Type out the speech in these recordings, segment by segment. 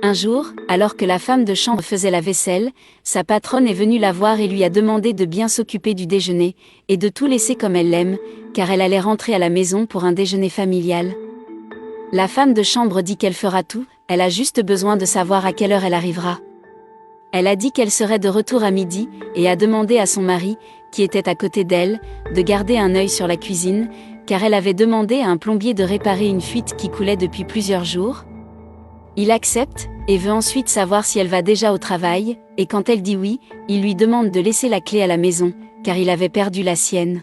Un jour, alors que la femme de chambre faisait la vaisselle, sa patronne est venue la voir et lui a demandé de bien s'occuper du déjeuner, et de tout laisser comme elle l'aime, car elle allait rentrer à la maison pour un déjeuner familial. La femme de chambre dit qu'elle fera tout, elle a juste besoin de savoir à quelle heure elle arrivera. Elle a dit qu'elle serait de retour à midi, et a demandé à son mari, qui était à côté d'elle, de garder un œil sur la cuisine, car elle avait demandé à un plombier de réparer une fuite qui coulait depuis plusieurs jours. Il accepte, et veut ensuite savoir si elle va déjà au travail, et quand elle dit oui, il lui demande de laisser la clé à la maison, car il avait perdu la sienne.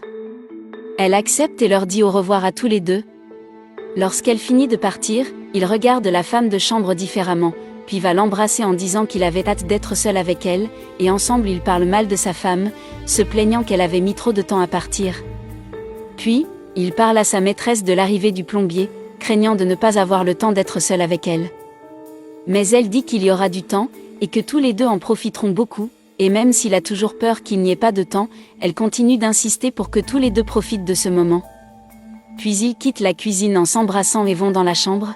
Elle accepte et leur dit au revoir à tous les deux. Lorsqu'elle finit de partir, il regarde la femme de chambre différemment, puis va l'embrasser en disant qu'il avait hâte d'être seul avec elle, et ensemble ils parlent mal de sa femme, se plaignant qu'elle avait mis trop de temps à partir. Puis, il parle à sa maîtresse de l'arrivée du plombier, craignant de ne pas avoir le temps d'être seul avec elle. Mais elle dit qu'il y aura du temps, et que tous les deux en profiteront beaucoup, et même s'il a toujours peur qu'il n'y ait pas de temps, elle continue d'insister pour que tous les deux profitent de ce moment. Puis ils quittent la cuisine en s'embrassant et vont dans la chambre.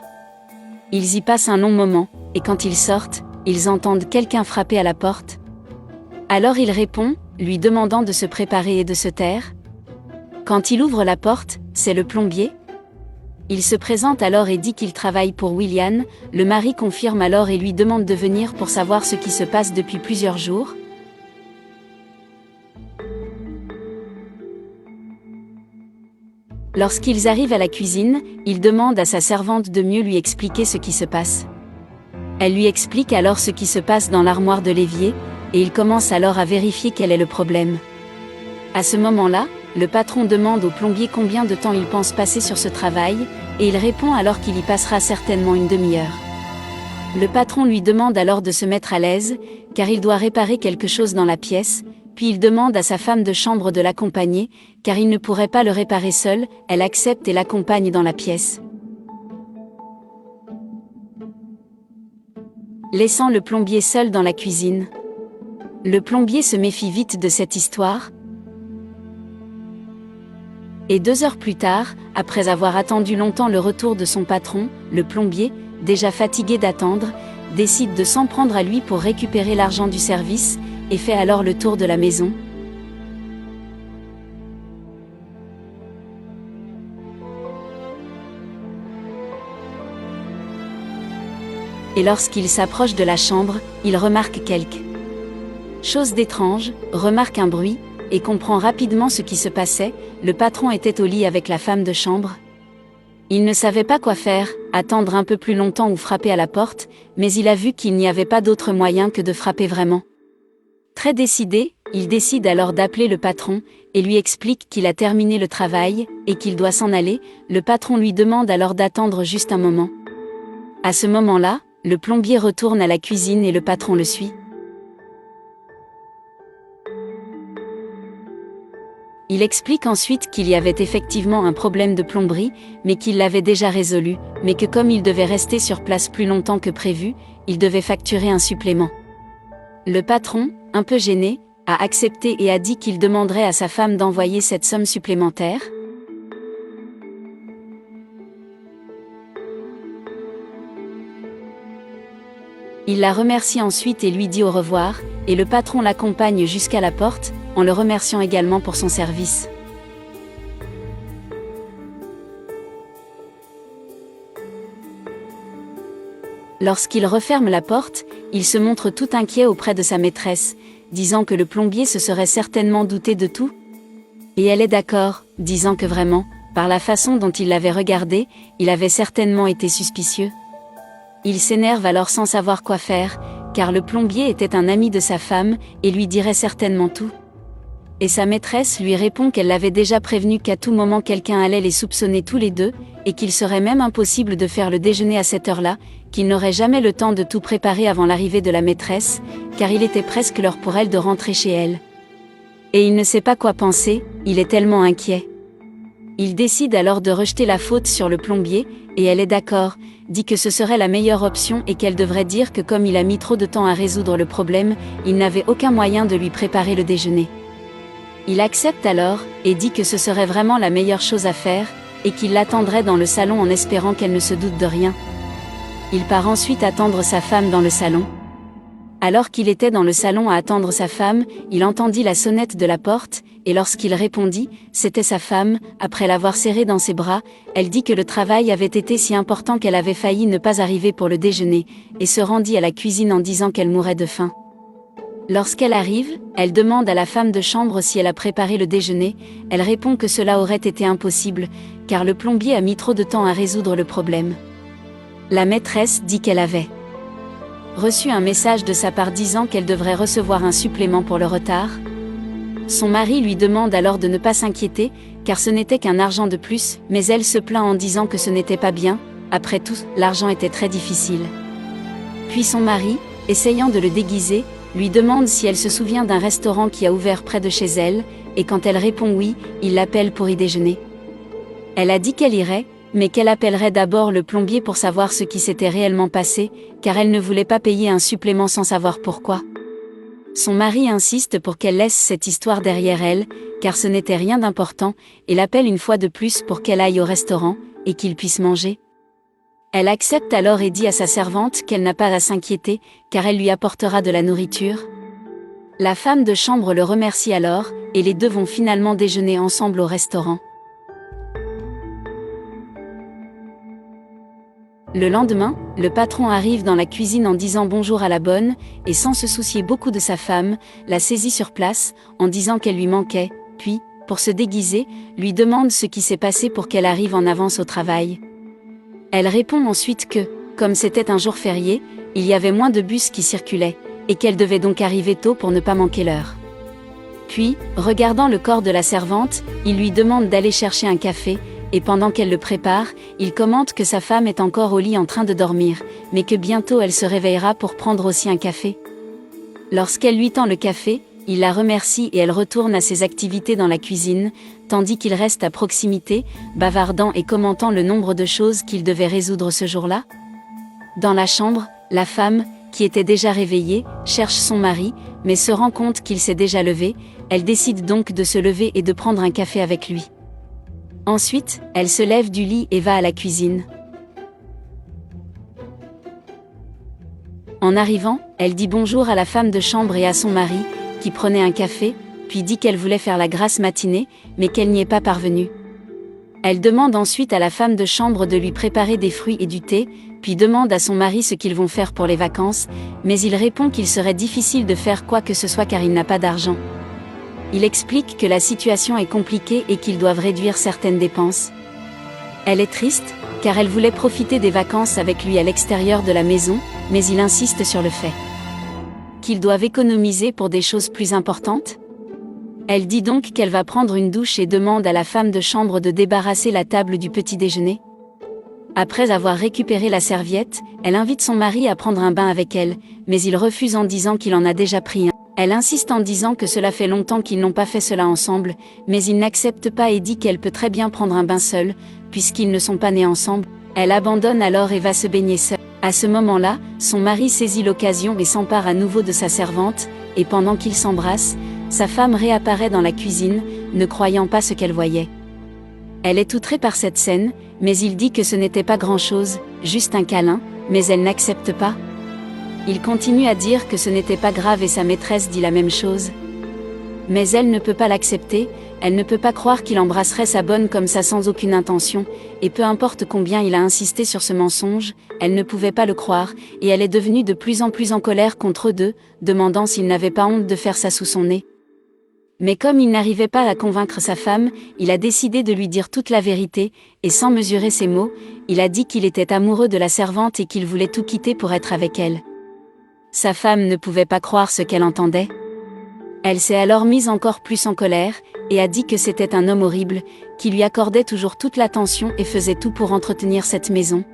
Ils y passent un long moment, et quand ils sortent, ils entendent quelqu'un frapper à la porte. Alors il répond, lui demandant de se préparer et de se taire. Quand il ouvre la porte, c'est le plombier. Il se présente alors et dit qu'il travaille pour William, le mari confirme alors et lui demande de venir pour savoir ce qui se passe depuis plusieurs jours. Lorsqu'ils arrivent à la cuisine, il demande à sa servante de mieux lui expliquer ce qui se passe. Elle lui explique alors ce qui se passe dans l'armoire de l'évier, et il commence alors à vérifier quel est le problème. À ce moment-là, le patron demande au plombier combien de temps il pense passer sur ce travail, et il répond alors qu'il y passera certainement une demi-heure. Le patron lui demande alors de se mettre à l'aise, car il doit réparer quelque chose dans la pièce, puis il demande à sa femme de chambre de l'accompagner, car il ne pourrait pas le réparer seul, elle accepte et l'accompagne dans la pièce. Laissant le plombier seul dans la cuisine. Le plombier se méfie vite de cette histoire. Et 2 heures plus tard, après avoir attendu longtemps le retour de son patron, le plombier, déjà fatigué d'attendre, décide de s'en prendre à lui pour récupérer l'argent du service, et fait alors le tour de la maison. Et lorsqu'il s'approche de la chambre, il remarque quelque chose d'étrange, remarque un bruit, et comprend rapidement ce qui se passait. Le patron était au lit avec la femme de chambre. Il ne savait pas quoi faire, attendre un peu plus longtemps ou frapper à la porte, mais il a vu qu'il n'y avait pas d'autre moyen que de frapper vraiment. Très décidé, il décide alors d'appeler le patron, et lui explique qu'il a terminé le travail, et qu'il doit s'en aller. Le patron lui demande alors d'attendre juste un moment. À ce moment-là, le plombier retourne à la cuisine et le patron le suit. Il explique ensuite qu'il y avait effectivement un problème de plomberie, mais qu'il l'avait déjà résolu, mais que comme il devait rester sur place plus longtemps que prévu, il devait facturer un supplément. Le patron, un peu gêné, a accepté et a dit qu'il demanderait à sa femme d'envoyer cette somme supplémentaire. Il la remercie ensuite et lui dit au revoir, et le patron l'accompagne jusqu'à la porte, en le remerciant également pour son service. Lorsqu'il referme la porte, il se montre tout inquiet auprès de sa maîtresse, disant que le plombier se serait certainement douté de tout. Et elle est d'accord, disant que vraiment, par la façon dont il l'avait regardé, il avait certainement été suspicieux. Il s'énerve alors sans savoir quoi faire, car le plombier était un ami de sa femme, et lui dirait certainement tout. Et sa maîtresse lui répond qu'elle l'avait déjà prévenu qu'à tout moment quelqu'un allait les soupçonner tous les deux, et qu'il serait même impossible de faire le déjeuner à cette heure-là, qu'il n'aurait jamais le temps de tout préparer avant l'arrivée de la maîtresse, car il était presque l'heure pour elle de rentrer chez elle. Et il ne sait pas quoi penser, il est tellement inquiet. Il décide alors de rejeter la faute sur le plombier, et elle est d'accord, dit que ce serait la meilleure option et qu'elle devrait dire que comme il a mis trop de temps à résoudre le problème, il n'avait aucun moyen de lui préparer le déjeuner. Il accepte alors, et dit que ce serait vraiment la meilleure chose à faire, et qu'il l'attendrait dans le salon en espérant qu'elle ne se doute de rien. Il part ensuite attendre sa femme dans le salon. Alors qu'il était dans le salon à attendre sa femme, il entendit la sonnette de la porte, et lorsqu'il répondit, c'était sa femme. Après l'avoir serrée dans ses bras, elle dit que le travail avait été si important qu'elle avait failli ne pas arriver pour le déjeuner, et se rendit à la cuisine en disant qu'elle mourait de faim. Lorsqu'elle arrive, elle demande à la femme de chambre si elle a préparé le déjeuner. Elle répond que cela aurait été impossible, car le plombier a mis trop de temps à résoudre le problème. La maîtresse dit qu'elle avait reçu un message de sa part disant qu'elle devrait recevoir un supplément pour le retard. Son mari lui demande alors de ne pas s'inquiéter, car ce n'était qu'un argent de plus, mais elle se plaint en disant que ce n'était pas bien. Après tout, l'argent était très difficile. Puis son mari, essayant de le déguiser, lui demande si elle se souvient d'un restaurant qui a ouvert près de chez elle, et quand elle répond oui, il l'appelle pour y déjeuner. Elle a dit qu'elle irait, mais qu'elle appellerait d'abord le plombier pour savoir ce qui s'était réellement passé, car elle ne voulait pas payer un supplément sans savoir pourquoi. Son mari insiste pour qu'elle laisse cette histoire derrière elle, car ce n'était rien d'important, et l'appelle une fois de plus pour qu'elle aille au restaurant, et qu'il puisse manger. Elle accepte alors et dit à sa servante qu'elle n'a pas à s'inquiéter, car elle lui apportera de la nourriture. La femme de chambre le remercie alors, et les deux vont finalement déjeuner ensemble au restaurant. Le lendemain, le patron arrive dans la cuisine en disant bonjour à la bonne, et sans se soucier beaucoup de sa femme, la saisit sur place, en disant qu'elle lui manquait, puis, pour se déguiser, lui demande ce qui s'est passé pour qu'elle arrive en avance au travail. Elle répond ensuite que, comme c'était un jour férié, il y avait moins de bus qui circulaient, et qu'elle devait donc arriver tôt pour ne pas manquer l'heure. Puis, regardant le corps de la servante, il lui demande d'aller chercher un café, et pendant qu'elle le prépare, il commente que sa femme est encore au lit en train de dormir, mais que bientôt elle se réveillera pour prendre aussi un café. Lorsqu'elle lui tend le café, il la remercie et elle retourne à ses activités dans la cuisine, tandis qu'il reste à proximité, bavardant et commentant le nombre de choses qu'il devait résoudre ce jour-là. Dans la chambre, la femme, qui était déjà réveillée, cherche son mari, mais se rend compte qu'il s'est déjà levé. Elle décide donc de se lever et de prendre un café avec lui. Ensuite, elle se lève du lit et va à la cuisine. En arrivant, elle dit bonjour à la femme de chambre et à son mari, qui prenait un café, puis dit qu'elle voulait faire la grasse matinée, mais qu'elle n'y est pas parvenue. Elle demande ensuite à la femme de chambre de lui préparer des fruits et du thé, puis demande à son mari ce qu'ils vont faire pour les vacances, mais il répond qu'il serait difficile de faire quoi que ce soit car il n'a pas d'argent. Il explique que la situation est compliquée et qu'ils doivent réduire certaines dépenses. Elle est triste, car elle voulait profiter des vacances avec lui à l'extérieur de la maison, mais il insiste sur le fait qu'ils doivent économiser pour des choses plus importantes. Elle dit donc qu'elle va prendre une douche et demande à la femme de chambre de débarrasser la table du petit déjeuner. Après avoir récupéré la serviette, elle invite son mari à prendre un bain avec elle, mais il refuse en disant qu'il en a déjà pris un. Elle insiste en disant que cela fait longtemps qu'ils n'ont pas fait cela ensemble, mais il n'accepte pas et dit qu'elle peut très bien prendre un bain seule, puisqu'ils ne sont pas nés ensemble. Elle abandonne alors et va se baigner seule. À ce moment-là, son mari saisit l'occasion et s'empare à nouveau de sa servante, et pendant qu'ils s'embrassent, sa femme réapparaît dans la cuisine, ne croyant pas ce qu'elle voyait. Elle est outrée par cette scène, mais il dit que ce n'était pas grand-chose, juste un câlin, mais elle n'accepte pas. Il continue à dire que ce n'était pas grave et sa maîtresse dit la même chose. Mais elle ne peut pas l'accepter, elle ne peut pas croire qu'il embrasserait sa bonne comme ça sans aucune intention, et peu importe combien il a insisté sur ce mensonge, elle ne pouvait pas le croire, et elle est devenue de plus en plus en colère contre eux deux, demandant s'il n'avait pas honte de faire ça sous son nez. Mais comme il n'arrivait pas à convaincre sa femme, il a décidé de lui dire toute la vérité, et sans mesurer ses mots, il a dit qu'il était amoureux de la servante et qu'il voulait tout quitter pour être avec elle. Sa femme ne pouvait pas croire ce qu'elle entendait. Elle s'est alors mise encore plus en colère, et a dit que c'était un homme horrible, qui lui accordait toujours toute l'attention et faisait tout pour entretenir cette maison.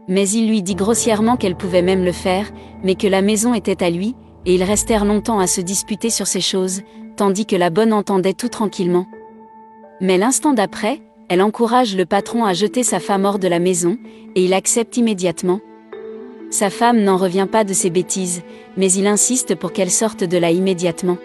Mais il lui dit grossièrement qu'elle pouvait même le faire, mais que la maison était à lui, et ils restèrent longtemps à se disputer sur ces choses, tandis que la bonne entendait tout tranquillement. Mais l'instant d'après, elle encourage le patron à jeter sa femme hors de la maison, et il accepte immédiatement. Sa femme n'en revient pas de ses bêtises, mais il insiste pour qu'elle sorte de là immédiatement.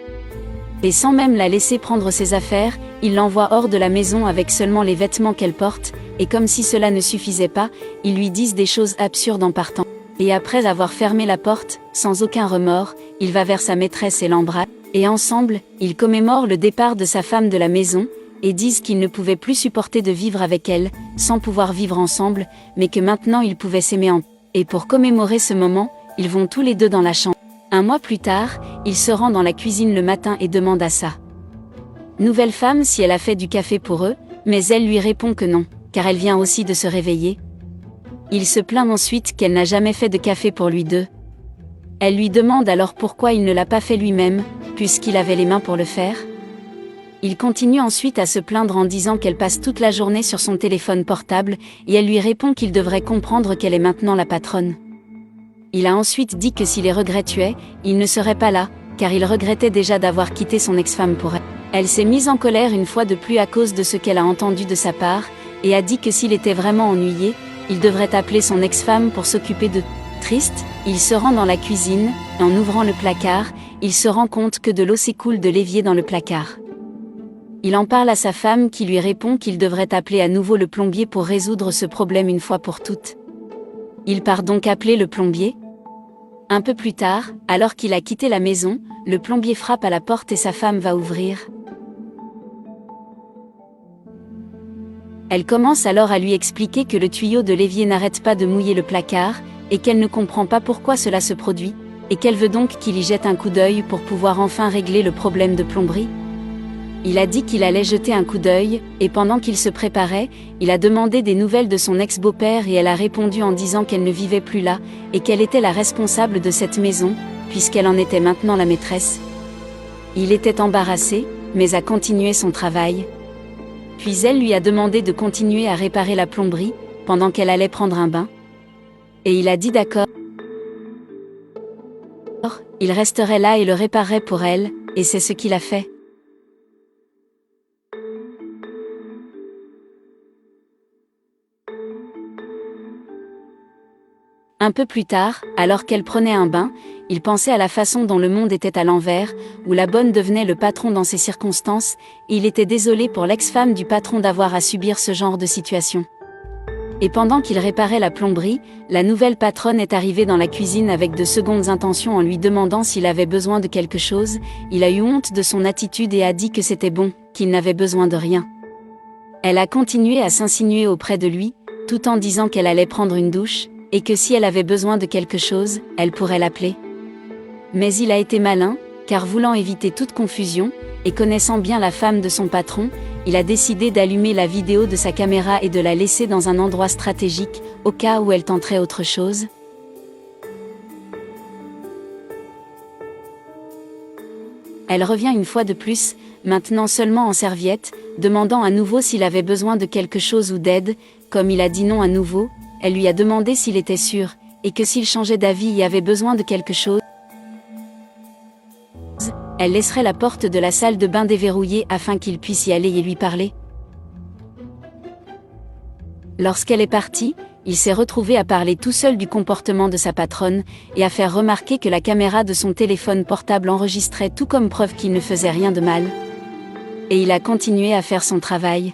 Et sans même la laisser prendre ses affaires, il l'envoie hors de la maison avec seulement les vêtements qu'elle porte, et comme si cela ne suffisait pas, ils lui disent des choses absurdes en partant. Et après avoir fermé la porte, sans aucun remords, il va vers sa maîtresse et l'embrasse, et ensemble, ils commémorent le départ de sa femme de la maison, et disent qu'ils ne pouvaient plus supporter de vivre avec elle, sans pouvoir vivre ensemble, mais que maintenant ils pouvaient s'aimer en paix. Et pour commémorer ce moment, ils vont tous les deux dans la chambre. Un mois plus tard, il se rend dans la cuisine le matin et demande à sa nouvelle femme si elle a fait du café pour eux, mais elle lui répond que non, car elle vient aussi de se réveiller. Il se plaint ensuite qu'elle n'a jamais fait de café pour lui deux. Elle lui demande alors pourquoi il ne l'a pas fait lui-même, puisqu'il avait les mains pour le faire. Il continue ensuite à se plaindre en disant qu'elle passe toute la journée sur son téléphone portable, et elle lui répond qu'il devrait comprendre qu'elle est maintenant la patronne. Il a ensuite dit que si les regrets tuaient, il ne serait pas là, car il regrettait déjà d'avoir quitté son ex-femme pour elle. Elle s'est mise en colère une fois de plus à cause de ce qu'elle a entendu de sa part, et a dit que s'il était vraiment ennuyé, il devrait appeler son ex-femme pour s'occuper de. Triste, il se rend dans la cuisine, et en ouvrant le placard, il se rend compte que de l'eau s'écoule de l'évier dans le placard. Il en parle à sa femme qui lui répond qu'il devrait appeler à nouveau le plombier pour résoudre ce problème une fois pour toutes. Il part donc appeler le plombier. Un peu plus tard, alors qu'il a quitté la maison, le plombier frappe à la porte et sa femme va ouvrir. Elle commence alors à lui expliquer que le tuyau de l'évier n'arrête pas de mouiller le placard, et qu'elle ne comprend pas pourquoi cela se produit, et qu'elle veut donc qu'il y jette un coup d'œil pour pouvoir enfin régler le problème de plomberie. Il a dit qu'il allait jeter un coup d'œil, et pendant qu'il se préparait, il a demandé des nouvelles de son ex-beau-père et elle a répondu en disant qu'elle ne vivait plus là, et qu'elle était la responsable de cette maison, puisqu'elle en était maintenant la maîtresse. Il était embarrassé, mais a continué son travail. Puis elle lui a demandé de continuer à réparer la plomberie, pendant qu'elle allait prendre un bain. Et il a dit d'accord. Il resterait là et le réparerait pour elle, et c'est ce qu'il a fait. Un peu plus tard, alors qu'elle prenait un bain, il pensait à la façon dont le monde était à l'envers, où la bonne devenait le patron dans ces circonstances, et il était désolé pour l'ex-femme du patron d'avoir à subir ce genre de situation. Et pendant qu'il réparait la plomberie, la nouvelle patronne est arrivée dans la cuisine avec de secondes intentions en lui demandant s'il avait besoin de quelque chose. Il a eu honte de son attitude et a dit que c'était bon, qu'il n'avait besoin de rien. Elle a continué à s'insinuer auprès de lui, tout en disant qu'elle allait prendre une douche, et que si elle avait besoin de quelque chose, elle pourrait l'appeler. Mais il a été malin, car voulant éviter toute confusion, et connaissant bien la femme de son patron, il a décidé d'allumer la vidéo de sa caméra et de la laisser dans un endroit stratégique, au cas où elle tenterait autre chose. Elle revient une fois de plus, maintenant seulement en serviette, demandant à nouveau s'il avait besoin de quelque chose ou d'aide. Comme il a dit non à nouveau, elle lui a demandé s'il était sûr, et que s'il changeait d'avis et avait besoin de quelque chose, elle laisserait la porte de la salle de bain déverrouillée afin qu'il puisse y aller et lui parler. Lorsqu'elle est partie, il s'est retrouvé à parler tout seul du comportement de sa patronne, et à faire remarquer que la caméra de son téléphone portable enregistrait tout comme preuve qu'il ne faisait rien de mal. Et il a continué à faire son travail.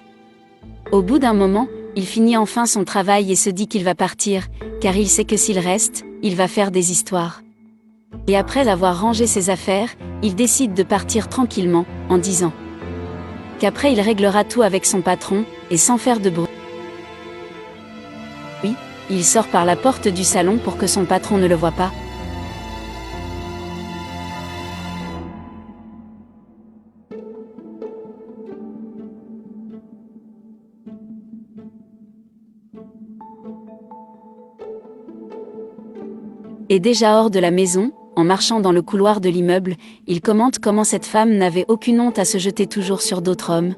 Au bout d'un moment, il finit enfin son travail et se dit qu'il va partir, car il sait que s'il reste, il va faire des histoires. Et après avoir rangé ses affaires, il décide de partir tranquillement, en disant qu'après il réglera tout avec son patron, et sans faire de bruit. Oui, il sort par la porte du salon pour que son patron ne le voie pas. Et déjà hors de la maison, en marchant dans le couloir de l'immeuble, il commente comment cette femme n'avait aucune honte à se jeter toujours sur d'autres hommes.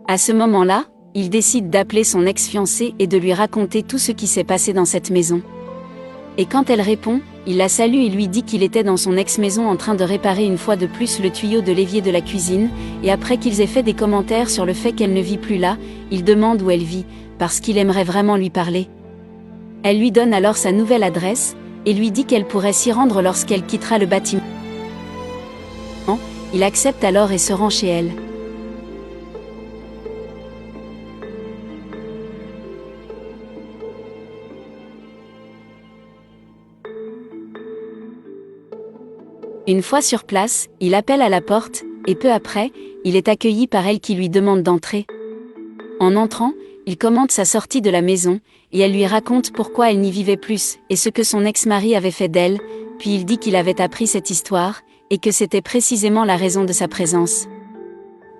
À ce moment-là, il décide d'appeler son ex-fiancée et de lui raconter tout ce qui s'est passé dans cette maison. Et quand elle répond, il la salue et lui dit qu'il était dans son ex-maison en train de réparer une fois de plus le tuyau de l'évier de la cuisine, et après qu'ils aient fait des commentaires sur le fait qu'elle ne vit plus là, il demande où elle vit, parce qu'il aimerait vraiment lui parler. Elle lui donne alors sa nouvelle adresse, et lui dit qu'elle pourrait s'y rendre lorsqu'elle quittera le bâtiment. Il accepte alors et se rend chez elle. Une fois sur place, il appelle à la porte, et peu après, il est accueilli par elle qui lui demande d'entrer. En entrant, il commente sa sortie de la maison, et elle lui raconte pourquoi elle n'y vivait plus, et ce que son ex-mari avait fait d'elle, puis il dit qu'il avait appris cette histoire, et que c'était précisément la raison de sa présence.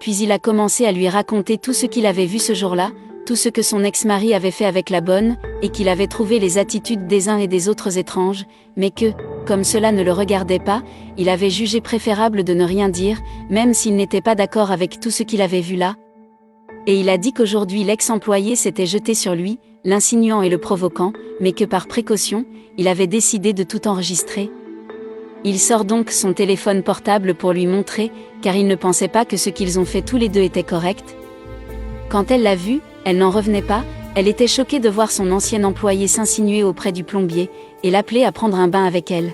Puis il a commencé à lui raconter tout ce qu'il avait vu ce jour-là, tout ce que son ex-mari avait fait avec la bonne, et qu'il avait trouvé les attitudes des uns et des autres étranges, mais que, comme cela ne le regardait pas, il avait jugé préférable de ne rien dire, même s'il n'était pas d'accord avec tout ce qu'il avait vu là. Et il a dit qu'aujourd'hui l'ex-employé s'était jeté sur lui, l'insinuant et le provoquant, mais que par précaution, il avait décidé de tout enregistrer. Il sort donc son téléphone portable pour lui montrer, car il ne pensait pas que ce qu'ils ont fait tous les deux était correct. Quand elle l'a vu, elle n'en revenait pas, elle était choquée de voir son ancien employé s'insinuer auprès du plombier, et l'appeler à prendre un bain avec elle.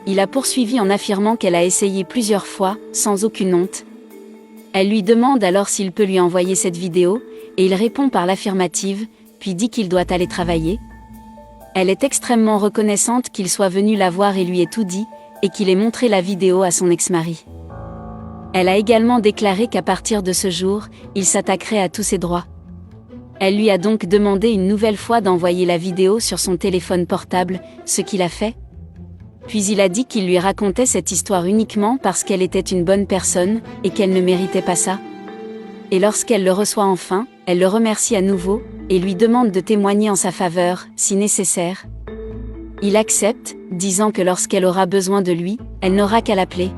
Il a poursuivi en affirmant qu'elle a essayé plusieurs fois, sans aucune honte. Elle lui demande alors s'il peut lui envoyer cette vidéo, et il répond par l'affirmative, puis dit qu'il doit aller travailler. Elle est extrêmement reconnaissante qu'il soit venu la voir et lui ait tout dit, et qu'il ait montré la vidéo à son ex-mari. Elle a également déclaré qu'à partir de ce jour, il s'attaquerait à tous ses droits. Elle lui a donc demandé une nouvelle fois d'envoyer la vidéo sur son téléphone portable, ce qu'il a fait. Puis il a dit qu'il lui racontait cette histoire uniquement parce qu'elle était une bonne personne, et qu'elle ne méritait pas ça. Et lorsqu'elle le reçoit enfin, elle le remercie à nouveau, et lui demande de témoigner en sa faveur, si nécessaire. Il accepte, disant que lorsqu'elle aura besoin de lui, elle n'aura qu'à l'appeler.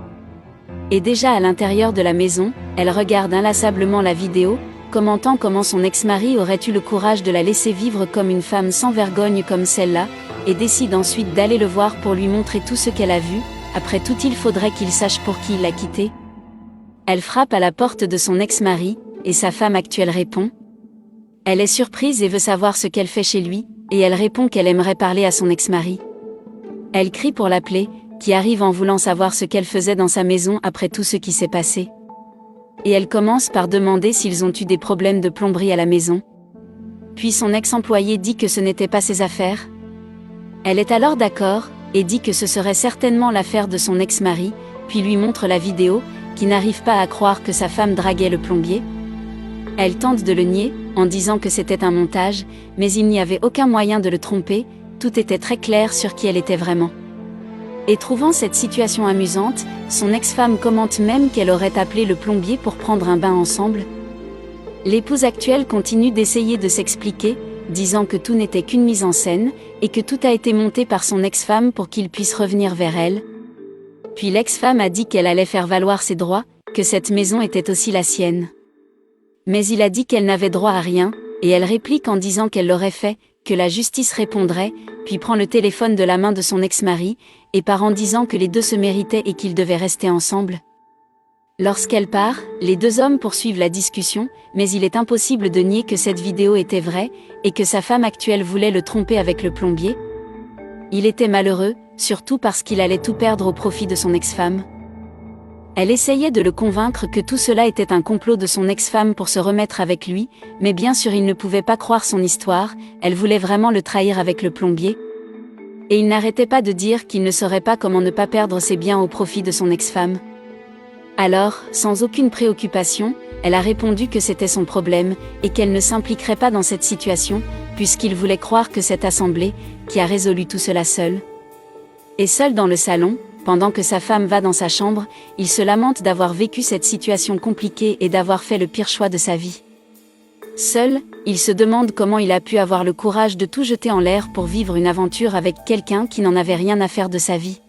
Et déjà à l'intérieur de la maison, elle regarde inlassablement la vidéo, commentant comment son ex-mari aurait eu le courage de la laisser vivre comme une femme sans vergogne comme celle-là, et décide ensuite d'aller le voir pour lui montrer tout ce qu'elle a vu. Après tout, il faudrait qu'il sache pour qui il l'a quitté. Elle frappe à la porte de son ex-mari, et sa femme actuelle répond. Elle est surprise et veut savoir ce qu'elle fait chez lui, et elle répond qu'elle aimerait parler à son ex-mari. Elle crie pour l'appeler, qui arrive en voulant savoir ce qu'elle faisait dans sa maison après tout ce qui s'est passé. Et elle commence par demander s'ils ont eu des problèmes de plomberie à la maison. Puis son ex-employé dit que ce n'était pas ses affaires. Elle est alors d'accord, et dit que ce serait certainement l'affaire de son ex-mari, puis lui montre la vidéo, qui n'arrive pas à croire que sa femme draguait le plombier. Elle tente de le nier, en disant que c'était un montage, mais il n'y avait aucun moyen de le tromper, tout était très clair sur qui elle était vraiment. Et trouvant cette situation amusante, son ex-femme commente même qu'elle aurait appelé le plombier pour prendre un bain ensemble. L'épouse actuelle continue d'essayer de s'expliquer, disant que tout n'était qu'une mise en scène, et que tout a été monté par son ex-femme pour qu'il puisse revenir vers elle. Puis l'ex-femme a dit qu'elle allait faire valoir ses droits, que cette maison était aussi la sienne. Mais il a dit qu'elle n'avait droit à rien, et elle réplique en disant qu'elle l'aurait fait, que la justice répondrait, puis prend le téléphone de la main de son ex-mari, et part en disant que les deux se méritaient et qu'ils devaient rester ensemble. Lorsqu'elle part, les deux hommes poursuivent la discussion, mais il est impossible de nier que cette vidéo était vraie, et que sa femme actuelle voulait le tromper avec le plombier. Il était malheureux, surtout parce qu'il allait tout perdre au profit de son ex-femme. Elle essayait de le convaincre que tout cela était un complot de son ex-femme pour se remettre avec lui, mais bien sûr il ne pouvait pas croire son histoire, elle voulait vraiment le trahir avec le plombier. Et il n'arrêtait pas de dire qu'il ne saurait pas comment ne pas perdre ses biens au profit de son ex-femme. Alors, sans aucune préoccupation, elle a répondu que c'était son problème, et qu'elle ne s'impliquerait pas dans cette situation, puisqu'il voulait croire que cette assemblée, qui a résolu tout cela seule. Et seul dans le salon, pendant que sa femme va dans sa chambre, il se lamente d'avoir vécu cette situation compliquée et d'avoir fait le pire choix de sa vie. Seul, il se demande comment il a pu avoir le courage de tout jeter en l'air pour vivre une aventure avec quelqu'un qui n'en avait rien à faire de sa vie.